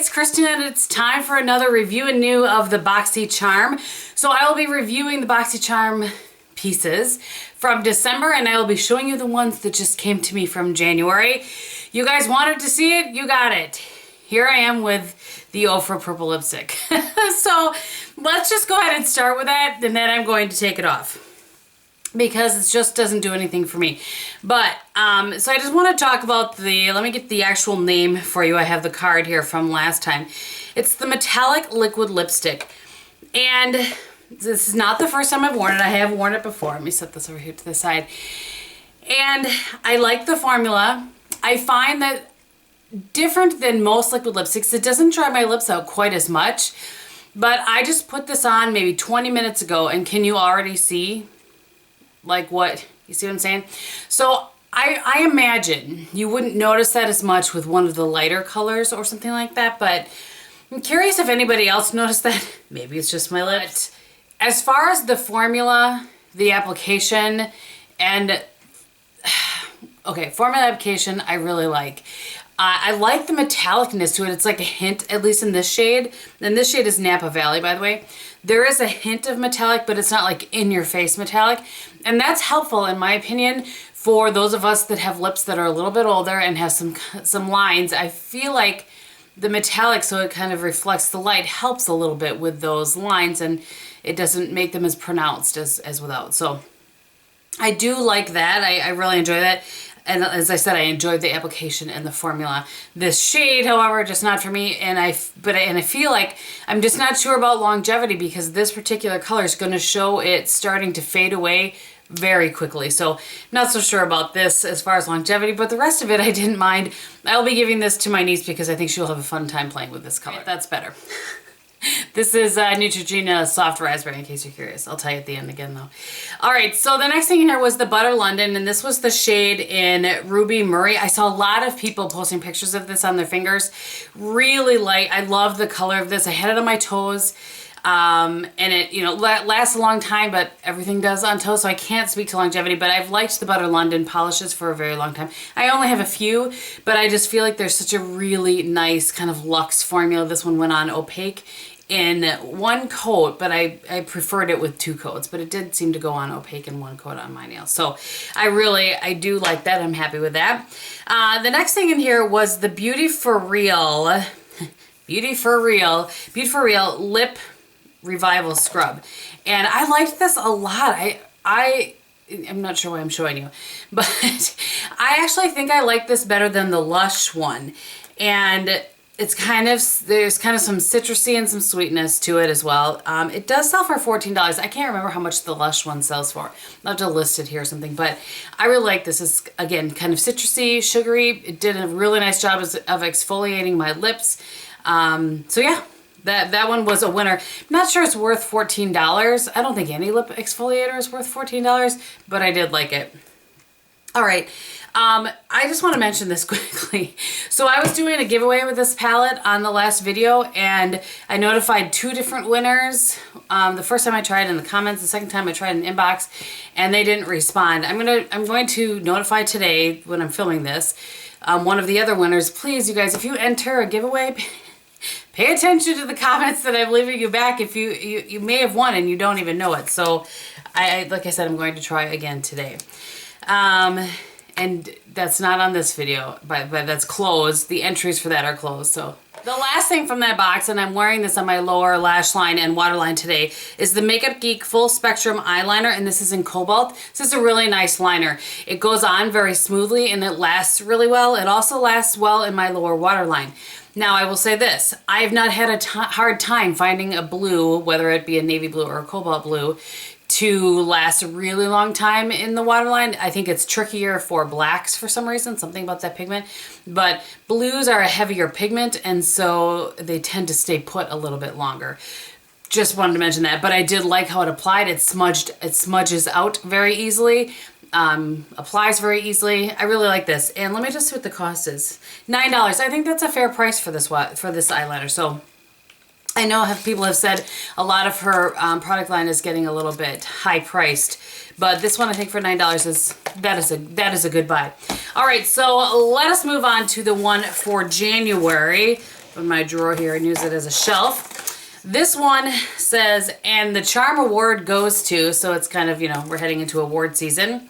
it's Kristin and it's time for another review and new of the Boxy Charm. So I will be reviewing the Boxy Charm pieces from December and I will be showing you the ones that just came to me from January. You guys wanted to see it, you got it. Here I am with the Ofra Purple Lipstick. So let's just go ahead and start with that and then I'm going to take it off, because it just doesn't do anything for me. But, so I just want to talk about let me get the actual name for you. I have the card here from last time. It's the Metallic Liquid Lipstick. And this is not the first time I've worn it. I have worn it before. Let me set this over here to the side. And I like the formula. I find that different than most liquid lipsticks, it doesn't dry my lips out quite as much. But I just put this on maybe 20 minutes ago, and can you already see? Like what? You see what I'm saying? So I imagine you wouldn't notice that as much with one of the lighter colors or something like that, but I'm curious if anybody else noticed that. Maybe it's just my lips. As far as the formula, the application, and okay, formula application I really like. I like the metallicness to it. It's like a hint, at least in this shade. And this shade is Napa Valley, by the way. There is a hint of metallic, but it's not like in-your-face metallic. And that's helpful, in my opinion, for those of us that have lips that are a little bit older and have some lines. I feel like the metallic, so it kind of reflects the light, helps a little bit with those lines, and it doesn't make them as pronounced as without. So I do like that. I really enjoy that. And as I said, I enjoyed the application and the formula. This shade, however, just not for me. And I feel like I'm just not sure about longevity, because this particular color is going to show it starting to fade away very quickly. So not so sure about this as far as longevity, but the rest of it I didn't mind. I'll be giving this to my niece because I think she'll have a fun time playing with this color. That's better. This is Neutrogena Soft Raspberry, in case you're curious. I'll tell you at the end again, though. All right, so the next thing here was the Butter London, and this was the shade in Ruby Murray. I saw a lot of people posting pictures of this on their fingers. Really light. I love the color of this. I had it on my toes, and it, you know, lasts a long time, but everything does on toes, so I can't speak to longevity, but I've liked the Butter London polishes for a very long time. I only have a few, but I just feel like there's such a really nice kind of luxe formula. This one went on opaque in one coat, but I preferred it with two coats, but it did seem to go on opaque in one coat on my nails. So I do like that. I'm happy with that. The next thing in here was the Beauty For Real Lip Revival Scrub. And I liked this a lot. I'm not sure why I'm showing you, but I actually think I like this better than the Lush one. And it's there's kind of some citrusy and some sweetness to it as well. It does sell for $14. I can't remember how much the Lush one sells for. I'll have to list it here or something, but I really like this. It's, again, kind of citrusy, sugary. It did a really nice job of exfoliating my lips. So yeah, that one was a winner. I'm not sure it's worth $14. I don't think any lip exfoliator is worth $14, but I did like it. All right, I just want to mention this quickly. So I was doing a giveaway with this palette on the last video, and I notified two different winners. The first time I tried in the comments, the second time I tried in inbox, and they didn't respond. I'm going to notify today when I'm filming this, one of the other winners. Please, you guys, if you enter a giveaway, pay attention to the comments that I'm leaving you back. If you may have won and you don't even know it. So like I said, I'm going to try again today. And that's not on this video, but that's closed. The entries for that are closed. So the last thing from that box, and I'm wearing this on my lower lash line and waterline today, is the Makeup Geek Full Spectrum Eyeliner, and this is in Cobalt. This is a really nice liner. It goes on very smoothly and it lasts really well. It also lasts well in my lower waterline. Now, I will say this. I have not had a hard time finding a blue, whether it be a navy blue or a cobalt blue, to last a really long time in the waterline. I think it's trickier for blacks for some reason, something about that pigment. But blues are a heavier pigment, and so they tend to stay put a little bit longer. Just wanted to mention that. But I did like how it applied. It smudges out very easily. Applies very easily. I really like this. And let me just see what the cost is. $9. I think that's a fair price for this eyeliner. So I know people have said a lot of her product line is getting a little bit high priced, but this one I think for $9 is a good buy. All right, so let us move on to the one for January. in my drawer here and use it as a shelf. This one says, and the charm award goes to, so it's kind of, you know, we're heading into award season.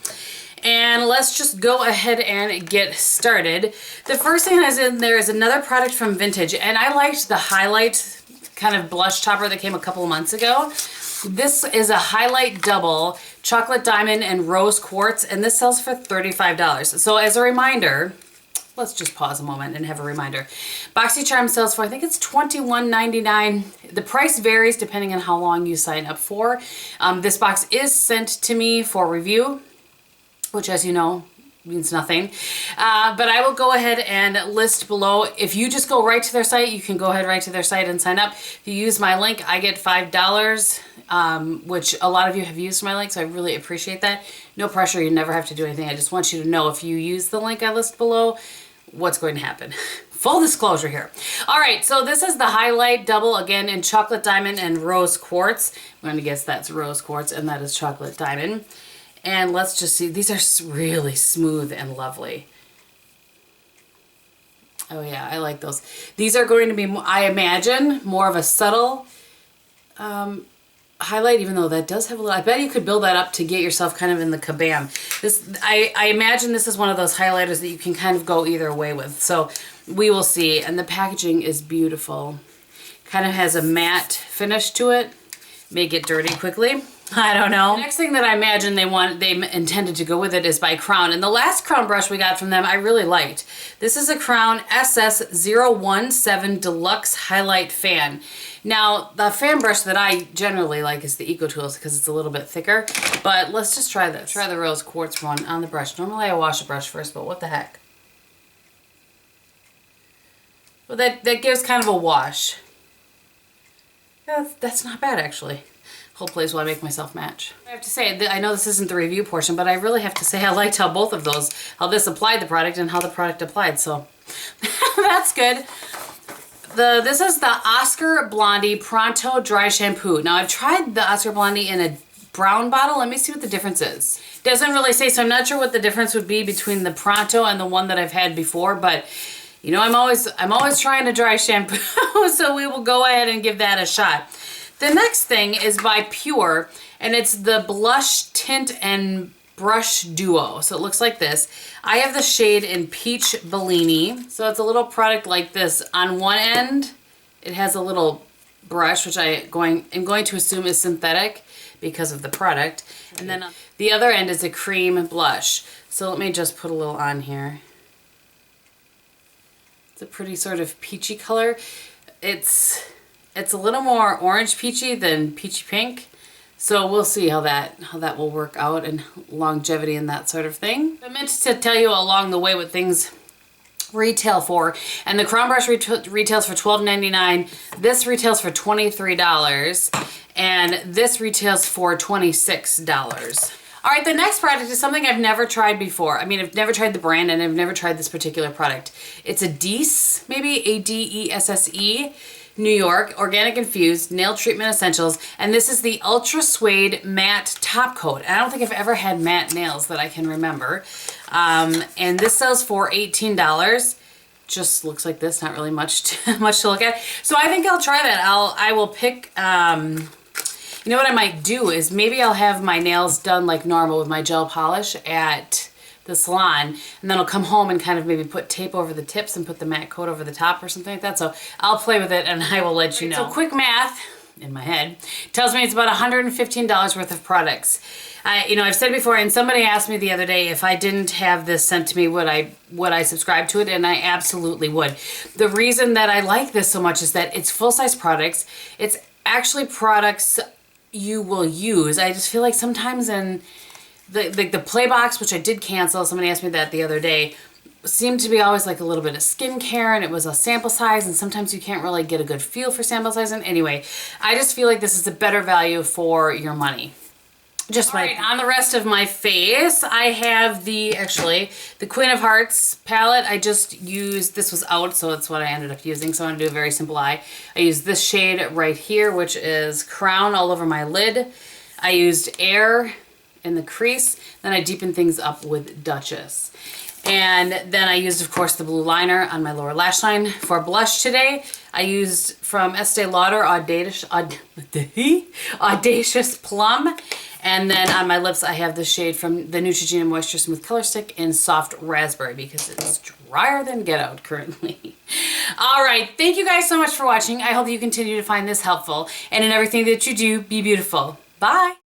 And let's just go ahead and get started. The first thing that's in there is another product from Vintage, and I liked the highlight kind of blush topper that came a couple of months ago. This is a highlight double, chocolate diamond and rose quartz, and this sells for $35. So as a reminder, let's just pause a moment and have a reminder. Boxy Charm sells for, I think it's $21.99. The price varies depending on how long you sign up for. This box is sent to me for review, which, as you know, means nothing. But I will go ahead and list below. If you just go right to their site, you can go ahead right to their site and sign up. If you use my link, I get $5, which a lot of you have used my link, so I really appreciate that. No pressure, you never have to do anything. I just want you to know if you use the link I list below, what's going to happen. Full disclosure here. All right, so this is the highlight double, again, in chocolate diamond and rose quartz. I'm going to guess that's rose quartz, and that is chocolate diamond. And let's just see, these are really smooth and lovely. Oh yeah, I like those. These are going to be, I imagine, more of a subtle highlight, even though that does have a little, I bet you could build that up to get yourself kind of in the kabam. This, I imagine this is one of those highlighters that you can kind of go either way with. So we will see. And the packaging is beautiful. Kind of has a matte finish to it. May get dirty quickly. I don't know. The next thing that I imagine they intended to go with it is by Crown. And the last Crown brush we got from them, I really liked. This is a Crown SS017 Deluxe Highlight Fan. Now, the fan brush that I generally like is the Eco Tools because it's a little bit thicker. But let's just try this. Try the rose quartz one on the brush. Normally I wash a brush first, but what the heck. Well, that gives kind of a wash. Yeah, that's not bad, actually. Whole place while I make myself match. I have to say, I know this isn't the review portion, but I really have to say I liked how both of those, how this applied the product and how the product applied, so that's good. This is the Oscar Blondie Pronto Dry Shampoo. Now I've tried the Oscar Blondie in a brown bottle. Let me see what the difference is. Doesn't really say, so I'm not sure what the difference would be between the Pronto and the one that I've had before, but you know, I'm always trying a dry shampoo, so we will go ahead and give that a shot. The next thing is by Pure, and it's the Blush Tint and Brush Duo. So it looks like this. I have the shade in Peach Bellini. So it's a little product like this. On one end, it has a little brush, which I'm going to assume is synthetic because of the product. And then on the other end is a cream blush. So let me just put a little on here. It's a pretty sort of peachy color. It's a little more orange peachy than peachy pink. So we'll see how that will work out and longevity and that sort of thing. I meant to tell you along the way what things retail for. And the Crown Brush retails for $12.99. This retails for $23. And this retails for $26. All right, the next product is something I've never tried before. I mean, I've never tried the brand and I've never tried this particular product. It's a Desse, maybe A-D-E-S-S-E, New York, Organic Infused Nail Treatment Essentials. And this is the Ultra Suede Matte Top Coat. And I don't think I've ever had matte nails that I can remember. And this sells for $18. Just looks like this, not really much to look at. So I think I'll try that. I will pick... You know what I might do is maybe I'll have my nails done like normal with my gel polish at the salon, and then I'll come home and kind of maybe put tape over the tips and put the matte coat over the top or something like that. So I'll play with it and I will let you know. So quick math in my head tells me it's about $115 worth of products. You know, I've said before, and somebody asked me the other day if I didn't have this sent to me, would I subscribe to it? And I absolutely would. The reason that I like this so much is that it's full-size products. It's actually products you will use. I just feel like sometimes in the play box, which I did cancel, somebody asked me that the other day, seemed to be always like a little bit of skincare, and it was a sample size, and sometimes you can't really get a good feel for sample size. And anyway, I just feel like this is a better value for your money. Just right. On the rest of my face, I have the Queen of Hearts palette. I just used, this was out, so that's what I ended up using. So I'm gonna do a very simple eye. I used this shade right here, which is Crown all over my lid. I used Air in the crease. Then I deepened things up with Duchess. And then I used, of course, the blue liner on my lower lash line. For blush today, I used from Estee Lauder Audacious Plum. And then on my lips, I have the shade from the Neutrogena Moisture Smooth Color Stick in Soft Raspberry because it's drier than get out currently. All right, thank you guys so much for watching. I hope you continue to find this helpful. And in everything that you do, be beautiful. Bye.